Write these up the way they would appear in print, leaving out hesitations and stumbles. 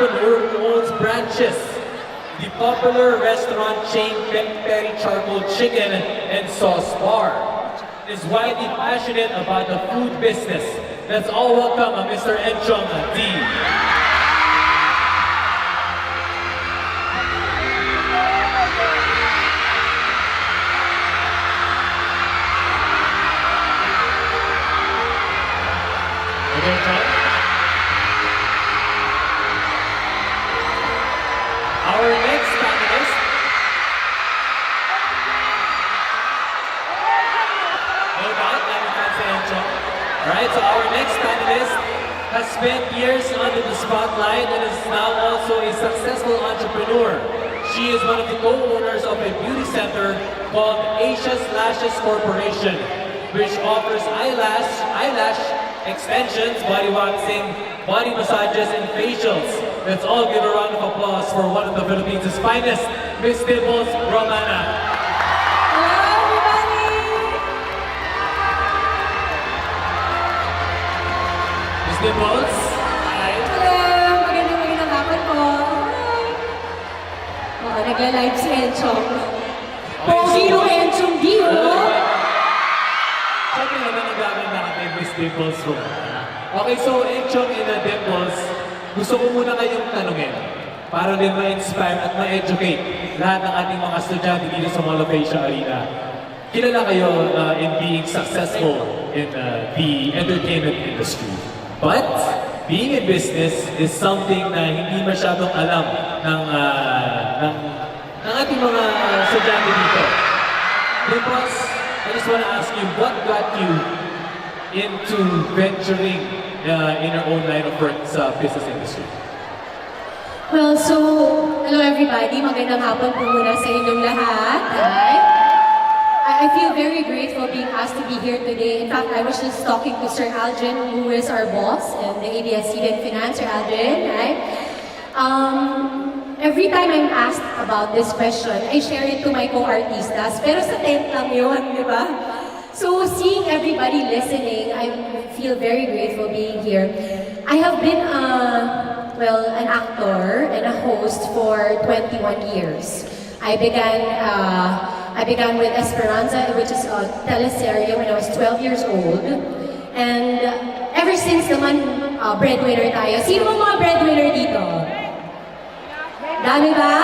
entrepreneur who owns branches. The popular restaurant chain Peri Charcoal Chicken and Sauce Bar is widely passionate about the food business. Let's all welcome Mr. Enchong Dee. Our next panelist, no doubt, alright, so our next panelist has spent years under the spotlight and is now also a successful entrepreneur. She is one of the co-owners of a beauty center called Asia's Lashes Corporation, which offers eyelash extensions, body waxing, body massages, and facials. Let's all give a round of applause for one of the Philippines' finest, Miss Dimples Romana. Hello, everybody! Miss Dimples, hi. Hello! Magandang hapon po. Hi! Oo, nagla-live si Enchong. Pogi yung Enchong Dee, oh! Siyempre naman ang gamit natin, Miss Dimples Romana. Okay, so Enchong and Dimples, gusto ko muna kayong tanungin para din ma-inspire at ma-educate lahat ng ating mga estudyante dito sa Mall of Asia Arena. Kilala kayo in being successful in the entertainment industry. But being in business is something na hindi masyadong alam ng ating mga estudyante dito. Dimples, I just want to ask you, what got you into venturing in your own line of work sa business industry? Well, so, hello everybody. Magandang hapon po muna sa inyong lahat. Hi. I feel very grateful being asked to be here today. In fact, I was just talking to Sir Aldrin, who is our boss in the JFinex, Sir Aldrin. Right? Every time I'm asked about this question, I share it to my co-artistas. Pero sa tent lang yun, di ba? So seeing everybody listening, I feel very grateful being here. I have been an actor and a host for 21 years. I began with Esperanza, which is a teleserye when I was 12 years old. And ever since naman, breadwinner tayo. Sino ang mga breadwinner dito? Dami ba?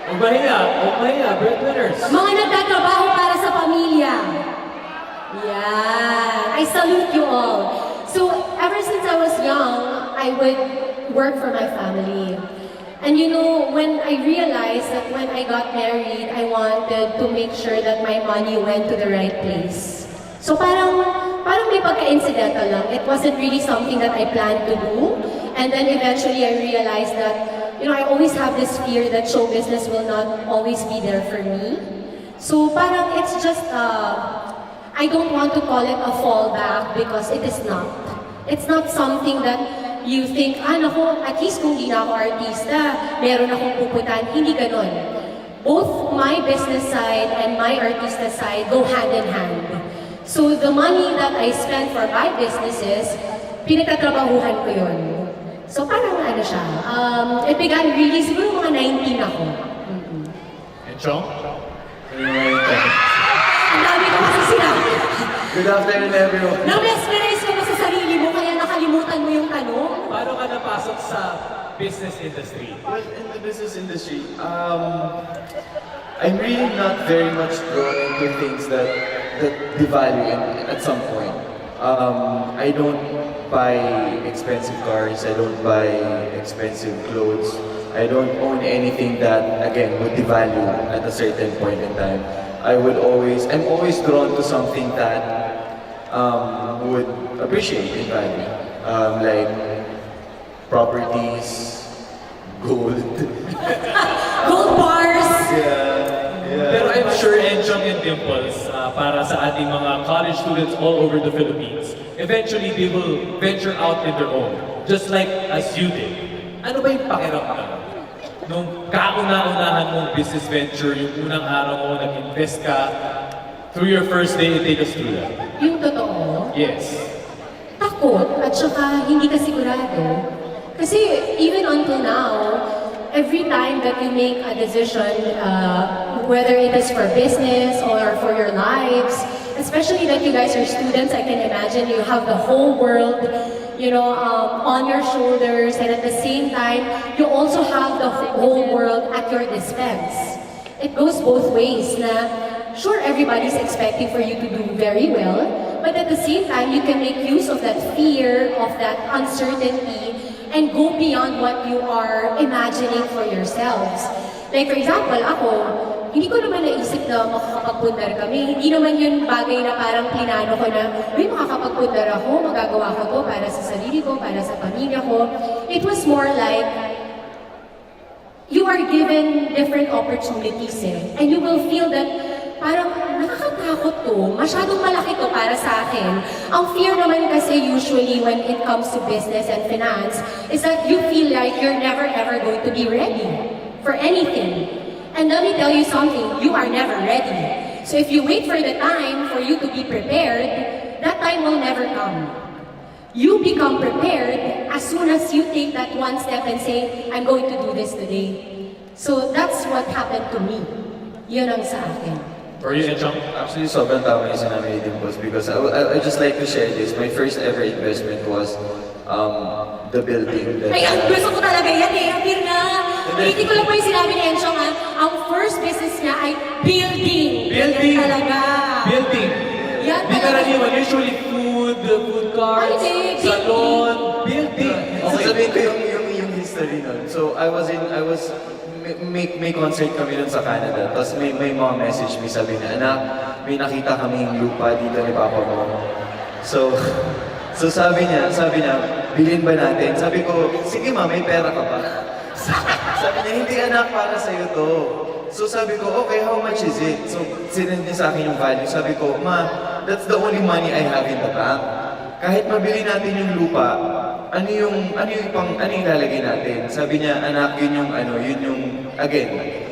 Umaya, breadwinners. Mga nagtatrabaho para sa pamilya. Yeah, I salute you all. So, ever since I was young, I would work for my family. And you know, when I realized that when I got married, I wanted to make sure that my money went to the right place. So parang may pagka-incidental lang. It wasn't really something that I planned to do. And then eventually I realized that, you know, I always have this fear that show business will not always be there for me. So parang it's just, I don't want to call it a fallback because it is not. It's not something that you think, naku, at least kung di na ako artista, meron akong pupuntahan. Hindi ganon. Both my business side and my artista side go hand in hand. So the money that I spend for my businesses, pinagtatrabahuhan ko yun. So parang ano siya, it began really, siguro mga 19 ako. Enchong? Ang dami ko kasi sinabi. Good afternoon, everyone. Na-mesmerize ko ba sa sarili mo, kaya nakalimutan mo yung tanong? Paano ka napasok sa business industry? Well, in the business industry, I'm really not very much drawn into things that devalue at some point. I don't buy expensive cars, I don't buy expensive clothes, I don't own anything that, again, would devalue at a certain point in time. I'm always drawn to something that would appreciate in value, like properties, gold. Gold bars! Pero I'm sure Enchong and Dimples, para sa ating mga college students all over the Philippines, eventually they will venture out in their own, just like as you did. Ano ba yung pakiramdam? Nung kauna-unahan mong business venture, yung unang araw mo, nag-invest ka, through your first day, take us through that. Yung totoo? Yes. Takot at saka hindi ka sigurado. Kasi even until now, every time that you make a decision, whether it is for business or for your lives, especially that you guys are students, I can imagine you have the whole world, on your shoulders, and at the same time, you also have the whole world at your dispense. It goes both ways na, sure, everybody's expecting for you to do very well, but at the same time, you can make use of that fear, of that uncertainty, and go beyond what you are imagining for yourselves. Like for example, ako, hindi ko naman naisip na makakapagpundar kami. Hindi naman yun bagay na parang plinano ko na, makakapagpundar ako, magagawa ko to para sa sarili ko, para sa pamilya ko. It was more like, you are given different opportunities and you will feel that parang nakakatakot to, masyadong malaki to para sa akin. Ang fear naman kasi usually when it comes to business and finance is that you feel like you're never ever going to be ready for anything. And let me tell you something, you are never ready. So if you wait for the time for you to be prepared, that time will never come. You become prepared as soon as you take that one step and say, I'm going to do this today. So that's what happened to me. Yun ang sa akin. For you, Enchong? Actually, sobrang tama yung sinabi ni Dimples because I just like to share this. My first ever investment was the building. Ay, ang gusto ko talaga yan eh. Appear na. Ulitin ko lang po yung sinabi ni Enchong ha. Ang first business niya ay building. Building. Yan talaga. Building. Yan Di talaga. karaniwan, usually food carts, Ay, salon, building. Okay, sabihin ko yung history nun. So, may concert kami nun sa Canada. Tapos may mga message me sabi na, anak, may nakita kaming lupa dito ni Papa mo. So sabi niya, bilhin ba natin? Sabi ko, sige ma, may pera ka pa. Sabi niya, hindi anak, para sa'yo to. So sabi ko, okay, how much is it? So sinend niya sa akin yung value. Sabi ko, ma, that's the only money I have in the bank. Kahit mabili natin yung lupa, ano yung lalagay natin? Sabi niya, anak, yun yung, again,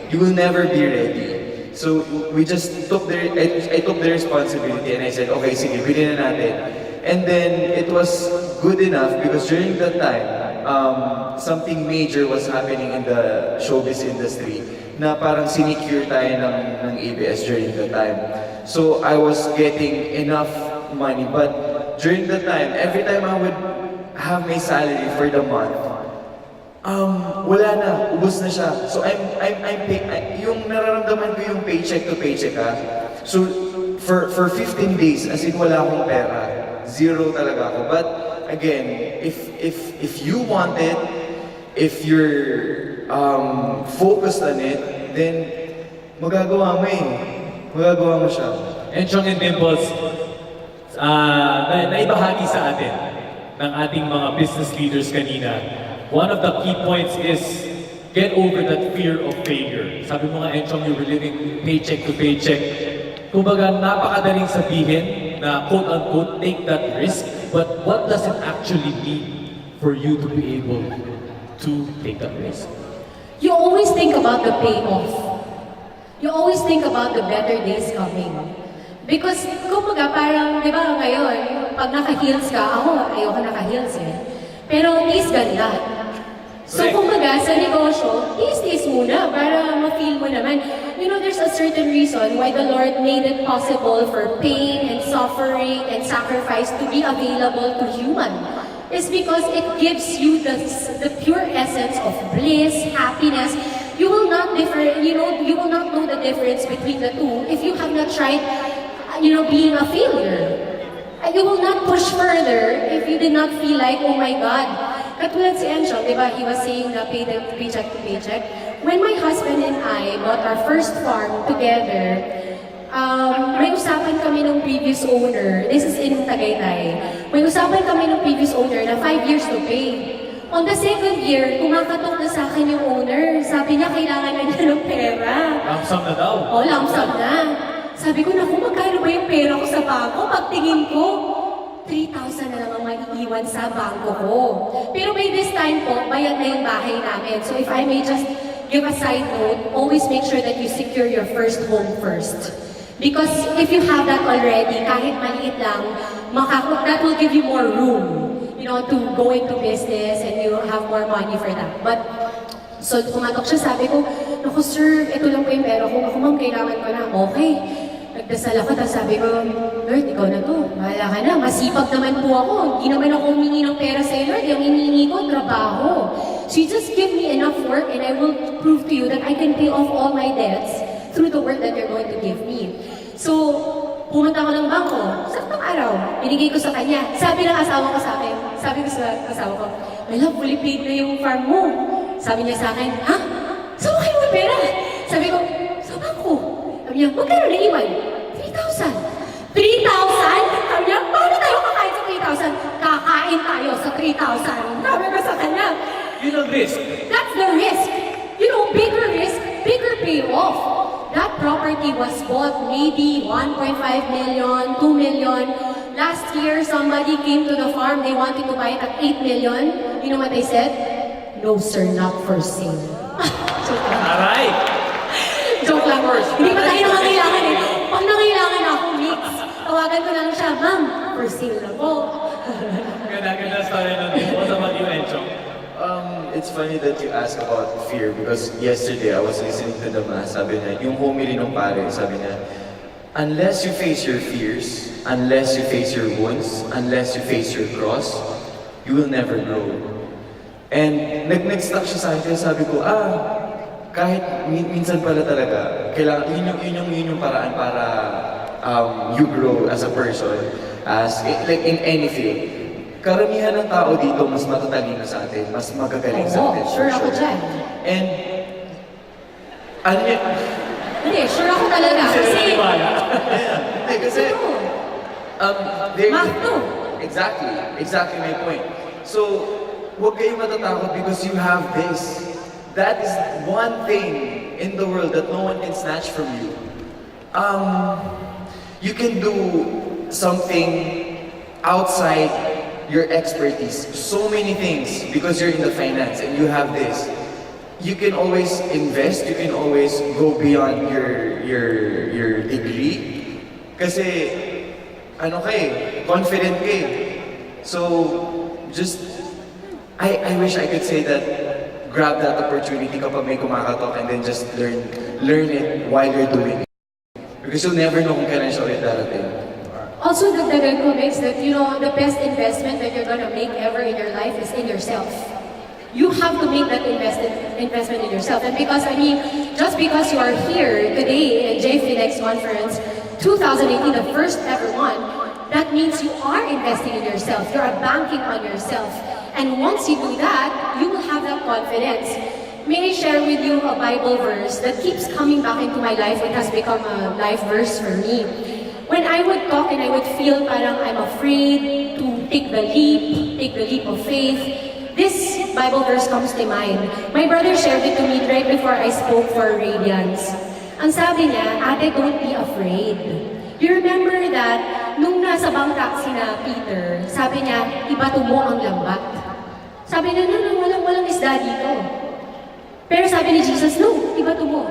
you will never be ready. So we just took I took the responsibility and I said, okay, sige, bilhin na natin. And then it was good enough because during that time, something major was happening in the showbiz industry na parang sinicure tayo ng ABS during that time. So I was getting enough money, but during that time, every time I would have my salary for the month, wala na, ubos na siya. So yung nararamdaman ko yung paycheck to paycheck So for 15 days, as in wala akong pera. Zero talaga ako. But again, if you want it, if you're focused on it, then magagawa mo siya. Enchong and Dimples, naibahagi sa atin ng ating mga business leaders kanina. One of the key points is get over that fear of failure. Sabi mo nga, Enchong, you were living paycheck to paycheck. Kumbaga, napakadaling sabihin na quote-unquote, take that risk, but what does it actually mean for you to be able to take that risk? You always think about the payoff. You always think about the better days coming. Because, kumbaga, parang, di ba ngayon, pag naka-heels ka, ako, ayoko naka-heels eh. Pero, tiis ganda. So, kumbaga, sa negosyo, tiis-tiis muna para ma-feel mo naman. There's a certain reason why the Lord made it possible for pain and suffering and sacrifice to be available to human. It's because it gives you the pure essence of bliss, happiness. You will not you will not know the difference between the two if you have not tried, being a failure. You will not push further if you did not feel like, oh my God. Katulad si Enchong, di ba? He was saying na paycheck to paycheck. When my husband and I bought our first farm together, may usapan kami ng previous owner. This is in Tagaytay. May usapan kami ng previous owner na 5 years to pay. On the second year, kumakatok na sa akin yung owner. Sabi niya, kailangan na niya ng pera. Lump sum na daw. Lump sum na. Sabi ko, naku, magkano ba yung pera ko sa bangko? Pagtingin ko, 3,000 na lang ang maiiwan sa bangko ko. Pero by this time po, bayad na yung bahay namin. So if I may just give a side note, always make sure that you secure your first home first. Because if you have that already, kahit maliit lang, that will give you more room. you know, to go into business and you have more money for that. But, so kumatok siya, sabi ko, naku sir, ito lang po yung pera ko. Ako ma'am, kailangan ko na. Okay. Nagdasal ako, tapos sabi ko, Lord, ikaw na to. Bahala ka na. Masipag naman po ako. Hindi naman ako humingi ng pera sa'yo, Lord. Yung hinihingi ko, trabaho. So you just give me enough work and I will prove to you that I can pay off all my debts through the work that you're going to give me. So, pumunta ako ng bangko. Saktong araw, binigay ko sa kanya. Sabi ng asawa ko sa akin, sabi ko sa asawa ko, my love, fully paid na yung farm mo. Sabi niya sa akin, ha? Saan kayo may pera? Sabi ko, sa bangko. Sabi niya, magkano na iwan? 3,000. 3,000? Sabi niya, paano tayo kakain sa 3,000? Kakain tayo sa 3,000. Sabi ko sa kanya. Yun ang risk. That's the risk. You know, bigger risk, bigger payoff. That property was bought maybe 1.5 million, 2 million. Last year, somebody came to the farm, they wanted to buy it at 8 million. You know what they said? No sir, not for sale. Joke lang. Aray! Joke lang. Hindi pa tayo nangangailangan eh. Pag nangailangan ako, mix. Tawagan ko lang siya, ma'am, for sale na po. Ganda story nun. What about you, Enchong? It's funny that you ask about fear because yesterday I was listening to the mass, sabi niya, yung homily ng pare, sabi niya, unless you face your fears, unless you face your wounds, unless you face your cross, you will never grow. And nag-stuck siya sa akin, sabi ko, kahit minsan pala talaga, kailangan, yun yung paraan para you grow as a person, like in any field. Karamihan ng tao dito mas matatalino sa atin, mas magagaling sa atin. Sure ako dyan. And, ano yun? Hindi, sure ako talaga. Kasi, Hindi, kasi, math to. Exactly my point. So, huwag kayong matatakot because you have this. That is one thing in the world that no one can snatch from you. You can do something outside your expertise, so many things because you're in the finance and you have this. You can always invest, you can always go beyond your degree. Kasi confident ka eh. So just I wish I could say that grab that opportunity kapag may kumakatok and then just learn it while you're doing it. Because you'll never know kung kailan siya ulit darating. Also, dagdagan ko, Mix, that, you know, the best investment that you're gonna make ever in your life is in yourself. You have to make that investment in yourself. And because, just because you are here today in JFinex Conference 2018, the first ever one, that means you are investing in yourself. You are banking on yourself. And once you do that, you will have that confidence. May I share with you a Bible verse that keeps coming back into my life. It has become a life verse for me. When I would talk and I would feel parang I'm afraid to take the leap of faith, this Bible verse comes to mind. My brother shared it to me right before I spoke for Radiance. Ang sabi niya, ate, don't be afraid. You remember that nung nasa bangka sina Peter, sabi niya, ibato mo ang lambat. Sabi niya, no, walang isda dito. Pero sabi ni Jesus, no, ibato mo.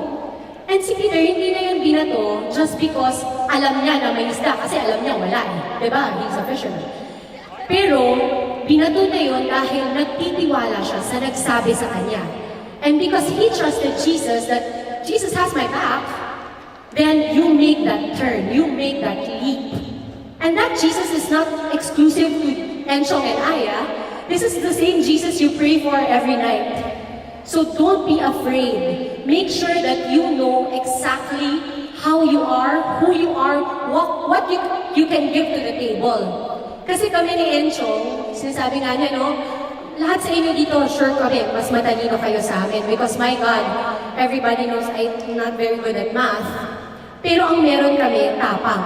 And si Peter, hindi na yun binato just because alam niya na may isda, kasi alam niya wala eh. Diba? He's a fisherman. Pero, binato na yun dahil nagtitiwala siya sa nagsabi sa kanya. And because he trusted Jesus, that Jesus has my back, then you make that turn, you make that leap. And that Jesus is not exclusive to Enchong and Aya. This is the same Jesus you pray for every night. So don't be afraid. Make sure that you know exactly how you are, who you are, what you can give to the table. Kasi kami ni Enchong, sinasabi nga niya, no, lahat sa inyo dito, sure kami, mas matalino kayo sa amin. Because my God, everybody knows I'm not very good at math. Pero ang meron kami, tapang.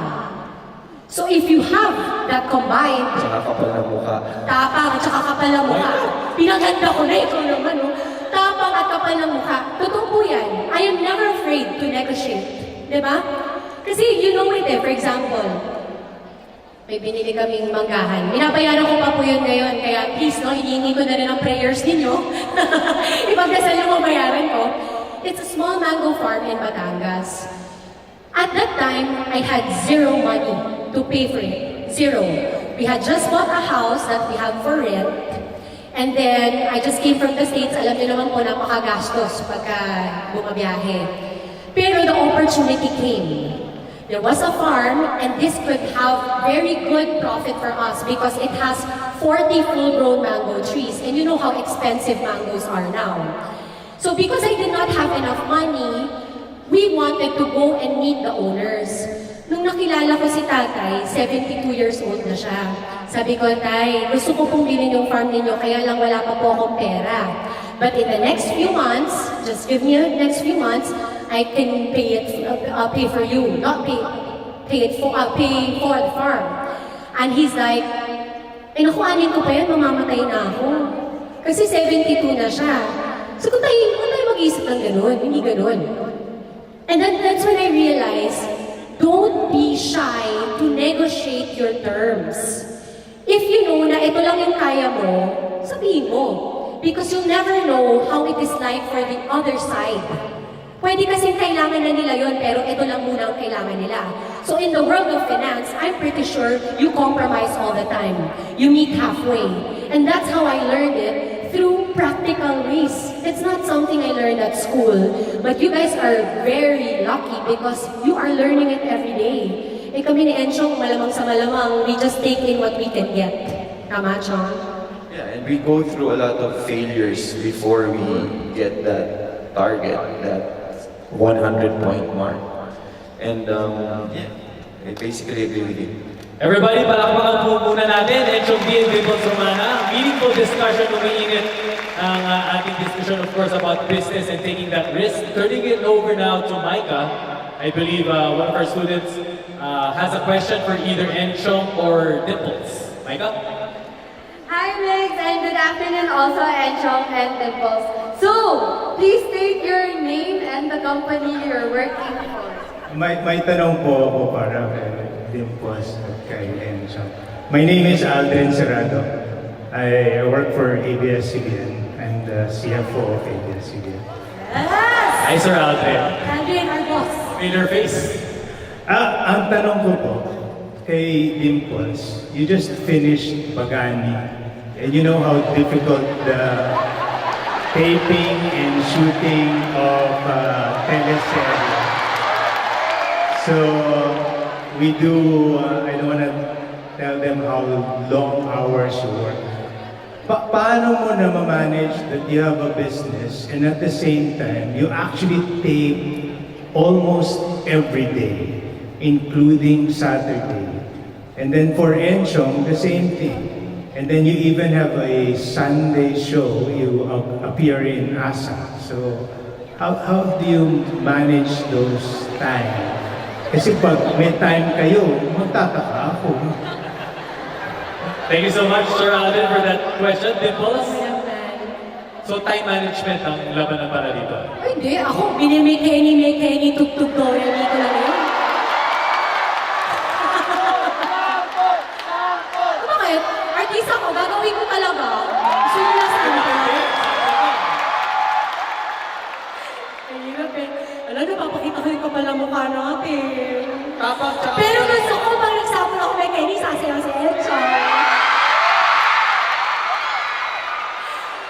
So if you have that combined, Tsaka kapal na mukha. tapang at saka kapal ng mukha, pinaganda ko na ikaw naman, no? Tapang at kapal ng mukha, totoo po yan. I am never afraid to negotiate. Diba? Kasi you know it eh, for example, may binili kaming manggahan. Binabayaran ko pa po yun ngayon, kaya please, no, hinihingi ko na rin ang prayers ninyo. Ipagdasal yung mabayaran ko. It's a small mango farm in Batangas. At that time, I had zero money to pay for it. Zero. We had just bought a house that we have for rent. And then, I just came from the States. Alam niyo naman po, napakagastos pagka bumabiyahe. Pero the opportunity came. There was a farm, and this could have very good profit for us because it has 40 full-grown mango trees. And you know how expensive mangoes are now. So because I did not have enough money, we wanted to go and meet the owners. Nung nakilala ko si tatay, 72 years old na siya. Sabi ko, tay, gusto ko pong bilhin yung farm ninyo, kaya lang wala pa po akong pera. But in the next few months, just give me the next few months, I can pay for you, not pay for the farm. And he's like, naku, anin ko pa yan, mamamatay na ako. Kasi 72 na siya. So kung tayo mag-iisip ng ganun, hindi ganun. And then that's when I realized, don't be shy to negotiate your terms. If you know na ito lang yung kaya mo, sabihin mo. Because you'll never know how it is like for the other side. Pwede kasing kailangan na nila yon, pero ito lang muna ang kailangan nila. So in the world of finance, I'm pretty sure you compromise all the time. You meet halfway. And that's how I learned it, through practical ways. It's not something I learned at school, but you guys are very lucky because you are learning it every day. Kami ni Enchong, malamang sa malamang, we just take in what we can get. Tama, Chong? Yeah, and we go through a lot of failures before we get that target, that 100-point mark. And yeah, I basically agree with you. Everybody, palakpakan po muna natin. Enchong Dee and Dimples Romana. Meaningful discussion, umiinit ang ating discussion, of course, about business and taking that risk. Turning it over now to Micah. I believe one of our students has a question for either Enchong or Dimples. Micah? Hi, Migs, and good afternoon also, Enchong and Dimples. So, please state your name and the company you're working for. May tanong po ako para kay Dimples at kay Enchong. My name is Aldrin Serrano. I work for ABS-CBN. I'm the CFO of ABS-CBN. Yes! Hi, Sir Aldrin. Aldrin, our boss. Familiar face. Ang tanong ko po kay Dimples, you just finished Bagani. And you know how difficult the taping and shooting of teleserye. So we do, I don't want to tell them how long hours you work. Paano mo na ma-manage that you have a business and at the same time, you actually tape almost every day, including Saturday. And then for Enchong, the same thing. And then you even have a Sunday show, you appear in ASA. So how do you manage those time? Kasi pag may time kayo, magtataka ako. Thank you so much, Sir Aldrin, for that question. Dimples? So time management ang labanan para dito. Ay, hindi. Ako, may Kenny, tugtog ko. Hindi ko lang yun. Bakit? Artista ko, gagawin ko talaga. Gusto nyo lang sabi ko. Ay, hirap eh. Alam, napapakita ko yung kapal ang mukha natin. Pero gusto ko, pag nagsabi ako may Kenny, sasayaw si Enchong.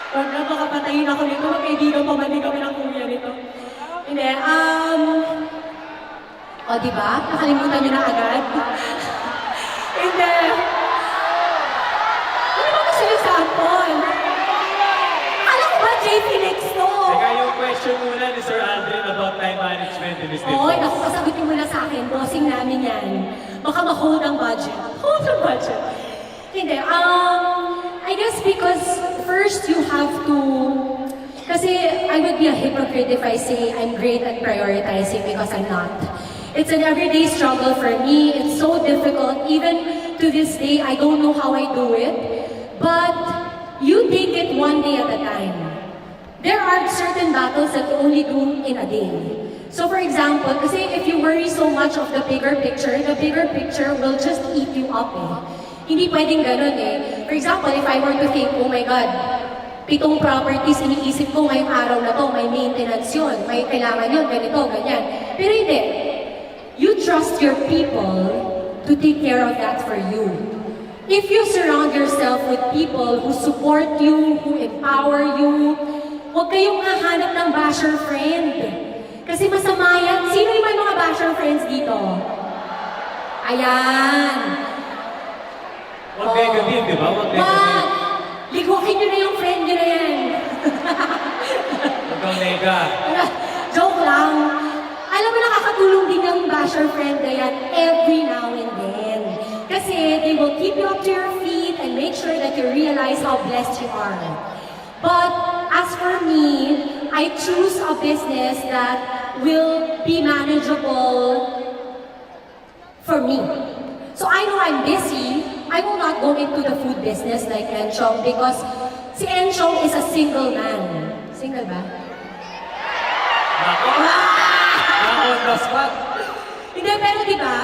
Pag napakapatayin ako nito, magkaibigan pa man din kami ng kuya nito. Hindi, o diba? Nakalimutan nyo na agad? Hindi. Ano ba gusto nyo sample? Alam ko ba, JFinex to? Teka, yung question muna ni Sir Aldrin about time management in this Oo, naku, pasagutin mo na sa akin. Bossing namin yan. Baka ma-hold ang budget. Hold ang budget. Hindi, I guess because first you have to, kasi I would be a hypocrite if I say I'm great at prioritizing because I'm not. It's an everyday struggle for me. It's so difficult. Even to this day, I don't know how I do it. But you take it one day at a time. There are certain battles that you only do in a day. So for example, kasi if you worry so much of the bigger picture will just eat you up eh. Hindi pwedeng ganun eh. For example, if I were to think, oh my God, 7 properties iniisip ko ngayong araw na to, may maintenance yun, may kailangan yun, ganito, ganyan. Pero hindi. You trust your people to take care of that for you. if you surround yourself with people who support you, who empower you, huwag kayong hahanap ng basher friend. Kasi masama yan. Sino yung may mga basher friends dito? Ayan. Huwag negative, di ba? Huwag negative. Ligukin nyo na yung friend nyo na yan. Huwag kang nega. Joke lang. Alam mo, nakakatulong din yung basher friend na yan every now and then. Kasi they will keep you up to your feet and make sure that you realize how blessed you are. But as for me, I choose a business that will be manageable for me. So I know I'm busy. I will not go into the food business like Enchong because si Enchong is a single man. Single ba? Nako! Nako, on the spot. Hindi, pero diba?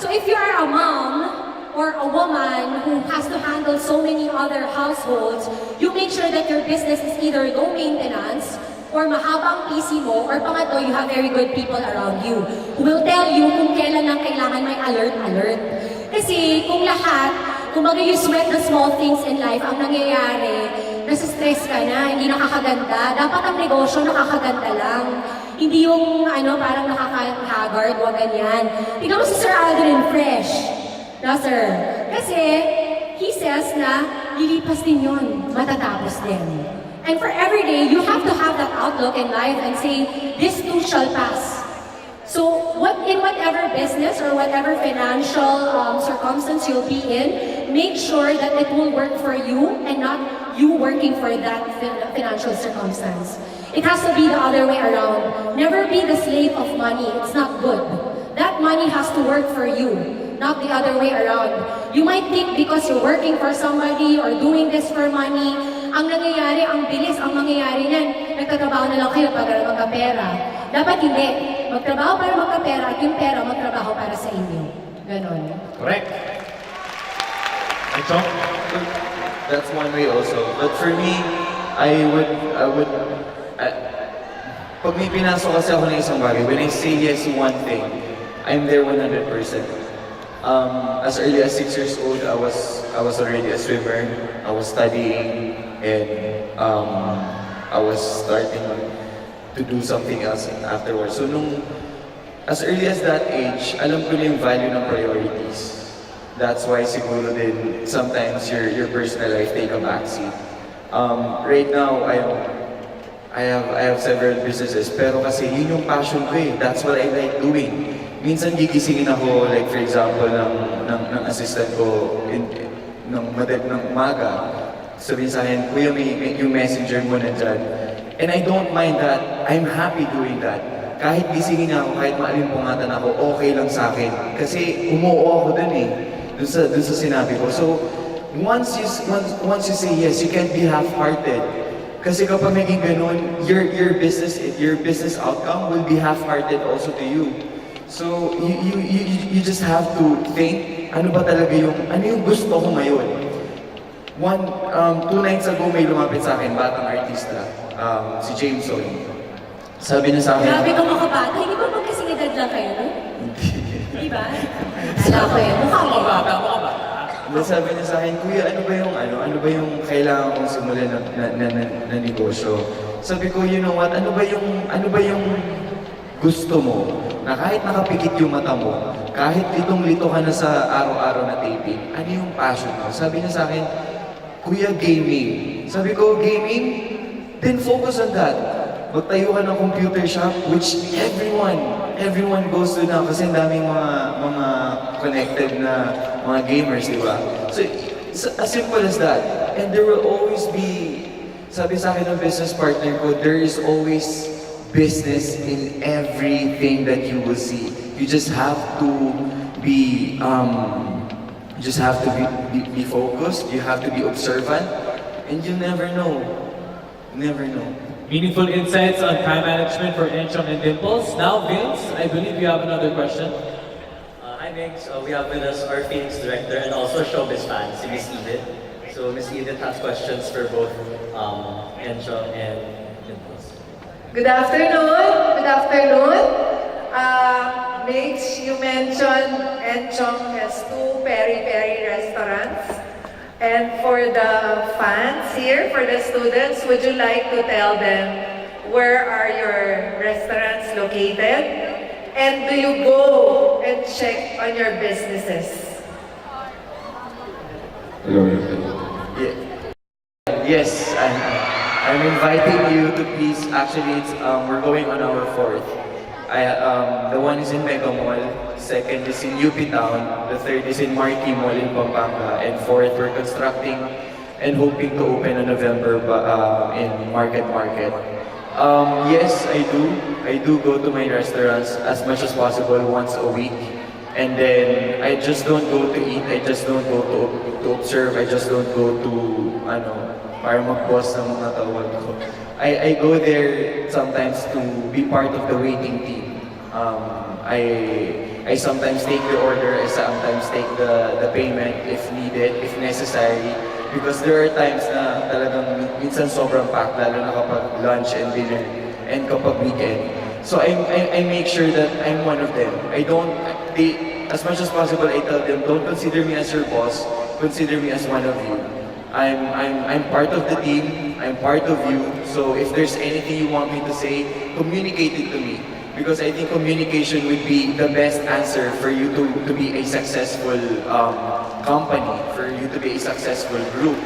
So if you are a mom or a woman who has to handle so many other households, you make sure that your business is either low maintenance or mahabang PC mo, or pangatlo, you have very good people around you who will tell you kung kailan lang kailangan may alert. Kasi kung lahat, kung you sweat the small things in life, ang nangyayari, nasa-stress ka na, hindi nakakaganda. Dapat ang negosyo nakakaganda lang. Hindi yung parang nakaka-haggard, wag ganyan. Tingnan mo si Sir Aldrin Fresh. No, sir. Kasi, he says na lilipas din yun, matatapos din. And for every day, you have to have that outlook in life and say, this too shall pass. So, in whatever business or whatever financial circumstance you'll be in, make sure that it will work for you and not you working for that financial circumstance. It has to be the other way around. Never be the slave of money. It's not good. That money has to work for you, not the other way around. You might think because you're working for somebody or doing this for money, ang nangyayari, ang bilis, ang mangyayari niyan, nagtatrabaho na lang kayo para magkapera. Dapat hindi. Magtrabaho para magkapera at yung pera magtrabaho para sa inyo. Ganon. Correct. Enchong? That's one way also. But for me, pag may pinasok kasi ako ng isang bagay, when I say yes to one thing, I'm there 100%. As early as 6 years old, I was already a swimmer. I was studying, and I was starting to do something else afterwards. So as early as that age, alam ko na yung value ng priorities. That's why siguro din sometimes your personal life take a backseat. Right now, I have several businesses, pero kasi yun yung passion ko eh. That's what I like doing. Minsan gigisingin ako, like for example, ng assistant ko ng umaga. Sabihin sa akin, Kuya, may yung messenger mo na dyan. And I don't mind that. I'm happy doing that. Kahit gisingin ako, kahit maalimpungatan ako, okay lang sa akin. Kasi umuo ako dun eh. Dun sa sinabi ko. So, once you say yes, you can't be half-hearted. Kasi kapag naging ganun, your business outcome will be half-hearted also to you. So, you just have to think, ano yung gusto ko ngayon? 2 nights ago, may lumapit sa akin, batang artista, si Jameson. Sabi niya sa akin, Grabe ka makabata. Hindi ba magkasing edad lang kayo, no? Hindi ba? Alam ko yun. Mukha mo. Bata. sabi niya sa akin, Kuya, ano ba yung kailangan kong simulan na negosyo? Sabi ko, you know what, ano ba yung gusto mo? Na kahit nakapikit yung mata mo, kahit litong-lito ka na sa araw-araw na taping, ano yung passion mo? Sabi niya sa akin, Kuya, gaming. Sabi ko, gaming? Then focus on that. Magtayo ka ng computer shop, which everyone goes to now kasi ang daming mga connected na mga gamers, di ba? So, as simple as that. And there will always be, sabi sa akin ng business partner ko, there is always business in everything that you will see. You just have to be, be focused, you have to be observant, and you never know. Never know. Meaningful insights on time management for Enchong and Dimples. Now, Vince, I believe you have another question. Hi, Mix. We have with us our Phoenix director and also Showbiz fan, si Miss Edith. So, Miss Edith has questions for both Enchong and Dimples. Good afternoon. Good afternoon. Mix, you mentioned Enchong has 2 peri-peri restaurants. And for the fans here, for the students, would you like to tell them where are your restaurants located? And do you go and check on your businesses? Yeah. Yes, I'm inviting you to please. Actually, we're going on our fourth. The one is in Mega Mall, second is in UP Town, the third is in Marquee Mall in Pampanga, and fourth we're constructing and hoping to open in November in Market. Yes, I do. I do go to my restaurants as much as possible once a week. And then I just don't go to eat, I just don't go to observe, I just don't go to, para mag-boss ng mga tawag ko. I go there sometimes to be part of the waiting team. I sometimes take the order, I sometimes take the payment if needed, if necessary. Because there are times na talagang minsan sobrang packed, lalo na kapag lunch and dinner and kapag weekend. So I make sure that I'm one of them. As much as possible, I tell them, don't consider me as your boss, consider me as one of you. I'm part of the team, I'm part of you, so if there's anything you want me to say, communicate it to me. Because I think communication would be the best answer for you to be a successful company, for you to be a successful group.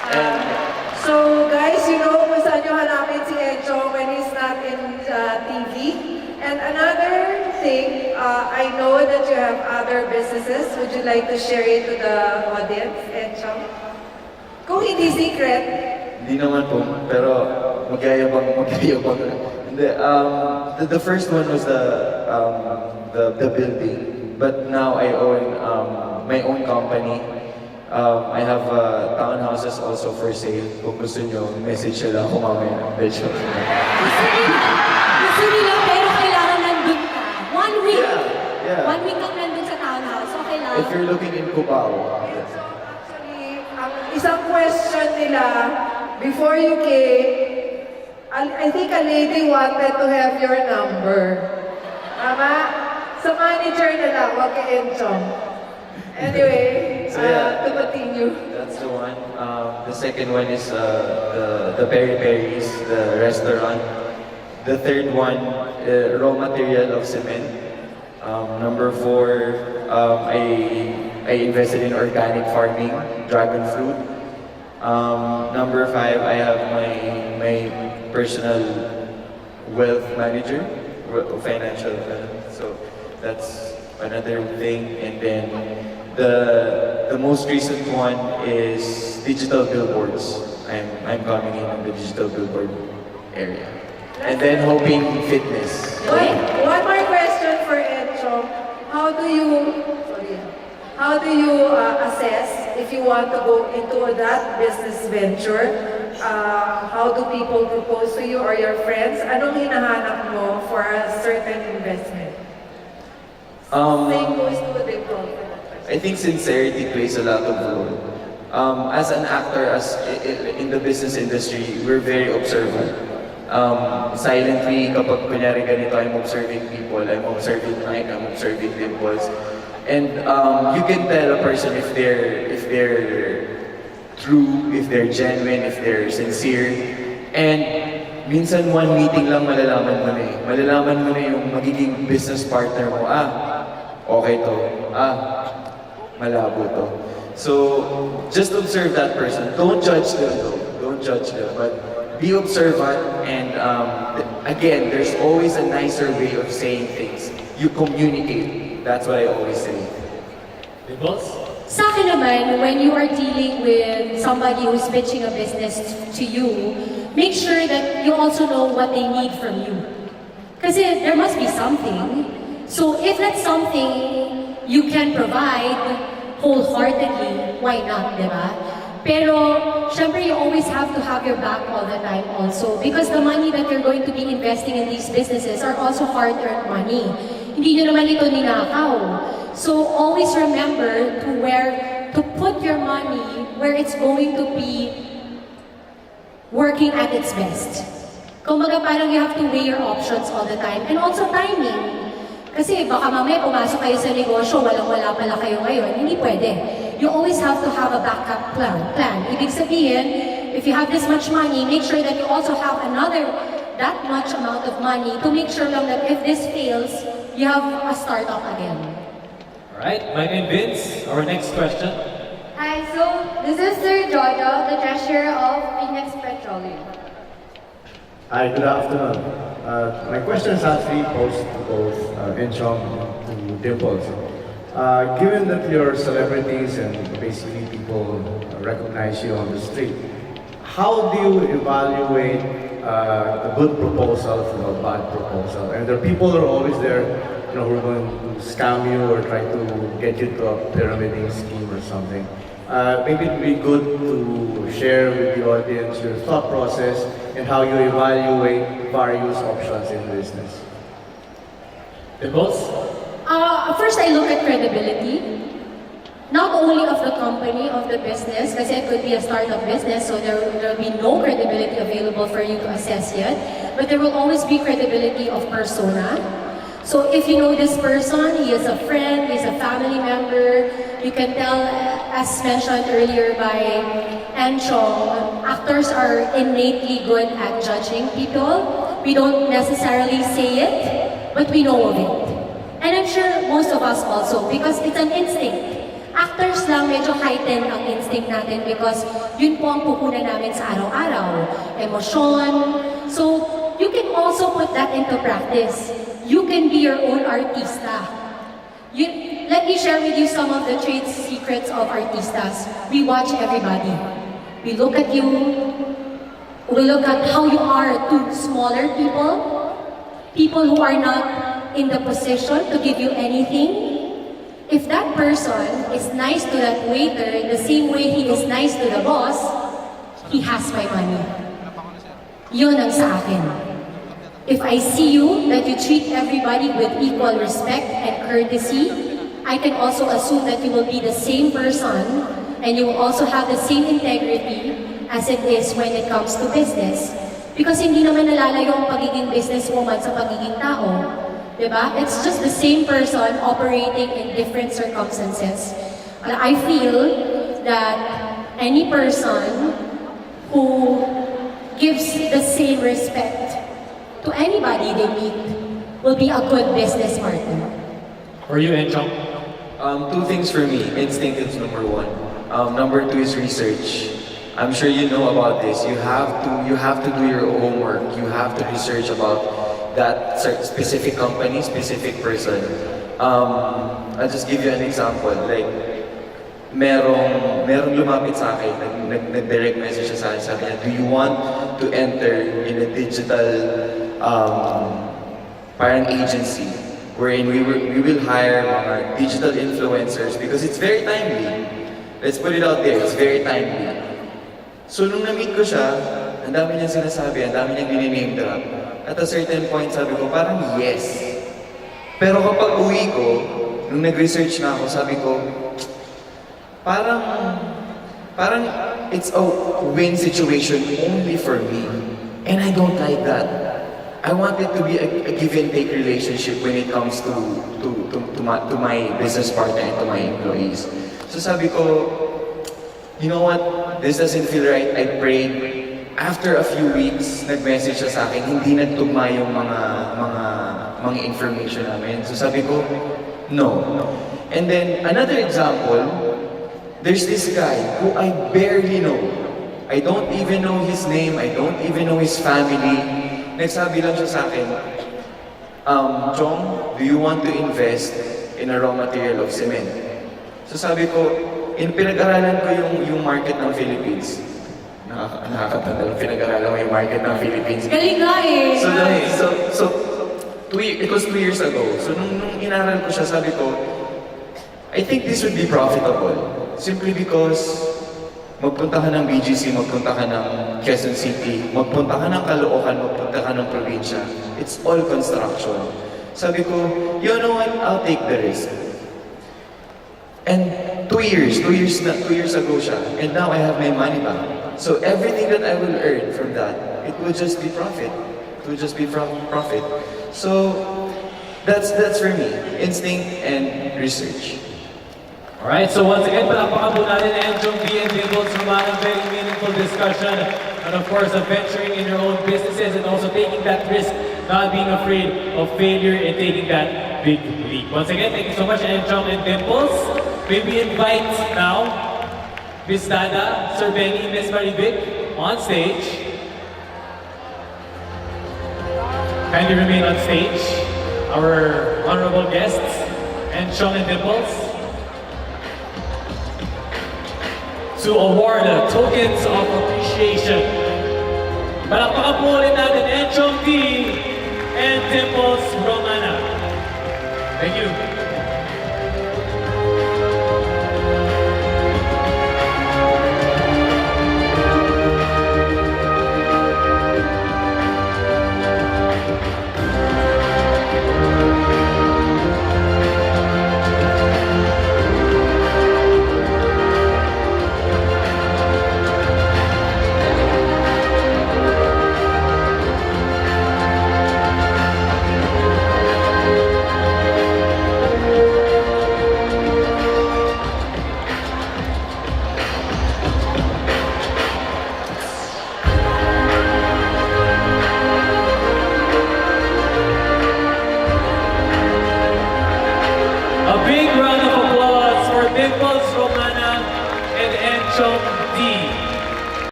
And So guys, you know kung saan nyo hanapin si Enchong when he's not in TV. And another thing, I know that you have other businesses. Would you like to share it to the audience, Enchong? Kung hindi secret. Hindi naman po, pero magyayabang. The first one was the building, but now I own my own company. I have townhouses also for sale. Kung gusto nyo, message nila ako mamaya. Gusto nila, pero kailangan nandun ka. 1 week. Yeah. 1 week kang nandun sa townhouse. Okay lang. If you're looking in Cubao. So actually, ang isang question nila, before you came, I think a lady wanted to have your number. Tama? Sa manager na lang, wag kay Enchong. Anyway, So, yeah. to continue. That's the one. The second one is the Peri Peris, the restaurant. The third one, raw material of cement. Number 4, I invested in organic farming, dragon fruit. Number 5, I have my personal wealth manager, financial. So that's another thing. And then the most recent one is digital billboards. I'm coming in on the digital billboard area. And then hoping fitness. One more question for Enchong. How do you assess if you want to go into that business venture? How do people propose to you or your friends? Anong hinahanap mo for a certain investment? Same goes to Dimples. I think sincerity plays a lot of role. As an actor, in the business industry, we're very observant. Silently, kapag kunyari ganito, I'm observing people, I'm observing Mike, I'm observing Dimples. And you can tell a person if they're true, if they're genuine, if they're sincere. And minsan one meeting lang malalaman mo na eh. Malalaman mo na yung magiging business partner mo. Okay to. Malabo to. So, just observe that person. Don't judge them though. Don't judge them. But be observant and again, there's always a nicer way of saying things. You communicate. That's what I always say. Dimples? Sa akin naman, when you are dealing with somebody who's pitching a business to you, make sure that you also know what they need from you. Kasi there must be something. So if that's something you can provide wholeheartedly, why not, di ba? Pero, syempre, you always have to have your back all the time also. Because the money that you're going to be investing in these businesses are also hard-earned money. Hindi nyo naman ito ninakaw. So, always remember to put your money where it's going to be working at its best. Kumbaga, parang you have to weigh your options all the time. And also timing. Kasi baka mamaya pumasok kayo sa negosyo, walang-wala pala kayo ngayon. Hindi pwede. You always have to have a backup plan. Ibig sabihin, if you have this much money, make sure that you also have that much amount of money to make sure lang that if this fails, you have a startup again. Alright, Mike and Vince, our next question. Hi, so this is Sir Jojo, the treasurer of Phoenix Petroleum. Hi, good afternoon. My question is actually posed to both Enchong and Dimples. Given that you're celebrities and basically people recognize you on the street, how do you evaluate a good proposal from a bad proposal? And there are people who are always there, who are going to scam you or try to get you to a pyramiding scheme or something. Maybe it would be good to share with the audience your thought process and how you evaluate various options in business. Dimples? First, I look at credibility. Not only of the company, of the business, kasi it could be a startup business, so there will be no credibility available for you to assess yet. But there will always be credibility of persona. So if you know this person, he is a friend, he is a family member, you can tell, as mentioned earlier by Enchong, actors are innately good at judging people. We don't necessarily say it, but we know of it. And I'm sure most of us also, because it's an instinct. Actors lang medyo heighten ang instinct natin because yun po ang pupunan namin sa araw-araw. Emosyon. So, you can also put that into practice. You can be your own artista. Let me share with you some of the trade secrets of artistas. We watch everybody. We look at you. We look at how you are to smaller people who are not in the position to give you anything. If that person is nice to that waiter the same way he is nice to the boss, he has my money. Yun ang sa akin. If I see you that you treat everybody with equal respect and courtesy, I can also assume that you will be the same person and you will also have the same integrity as it is when it comes to business. Because hindi naman nalalayo ang pagiging businesswoman sa pagiging tao. Diba? It's just the same person operating in different circumstances. I feel that any person who gives the same respect to anybody they meet will be a good business partner. For you, Enchong? Two things for me. Instinct is number one. Number two is research. I'm sure you know about this. You have to do your homework. You have to research about that specific company, specific person. I'll just give you an example. Like, merong lumapit sa akin, nag-direct message siya sa akin, sabi niya, do you want to enter in a digital parang agency wherein we will hire mga digital influencers because it's very timely. Let's put it out there, it's very timely. So nung na-meet ko siya, ang dami niyang sinasabi, ang dami niyang dininame drop. At a certain point, sabi ko, parang yes. Pero kapag uwi ko, nung nag-research na ako, sabi ko, parang it's a win situation only for me. And I don't like that. I want it to be a give and take relationship when it comes to my business partner and to my employees. So sabi ko, you know what? This doesn't feel right. I prayed. After a few weeks, nag-message siya sa akin, hindi nagtugma yung mga information namin. So sabi ko, no. And then, another example, there's this guy who I barely know. I don't even know his name, I don't even know his family. Nagsabi lang siya sa akin, Chong, do you want to invest in a raw material of cement? So sabi ko, pinag-aralan ko yung market ng Philippines. Nakakatanda, pinag-aralan mo yung market ng Philippines. Galing nga eh! It was 2 years ago. So nung inaral ko siya, sabi ko, I think this would be profitable. Simply because magpunta ka ng BGC, magpunta ka ng Quezon City, magpunta ka ng Caloocan, magpunta ka ng probinsya. It's all construction. Sabi ko, you know what? I'll take the risk. And 2 years ago siya. And now I have my money back. So everything that I will earn from that, it will just be profit. It will just be profit. So That's for me. Instinct and research. Alright, so once again, palakpakan po natin Enchong Dee and Dimples Romana. Very meaningful discussion. And of course, of venturing in your own businesses and also taking that risk, not being afraid of failure and taking that big leap. Once again, thank you so much, Enchong and Dimples. May we invite now Miss Dada, Sir Benny, Miss Marivic on stage. Kindly remain on stage. Our honorable guests, Enchong and Dimples, to award tokens of appreciation. Palakpakan po ulit natin Enchong Dee and Dimples Romana. Thank you.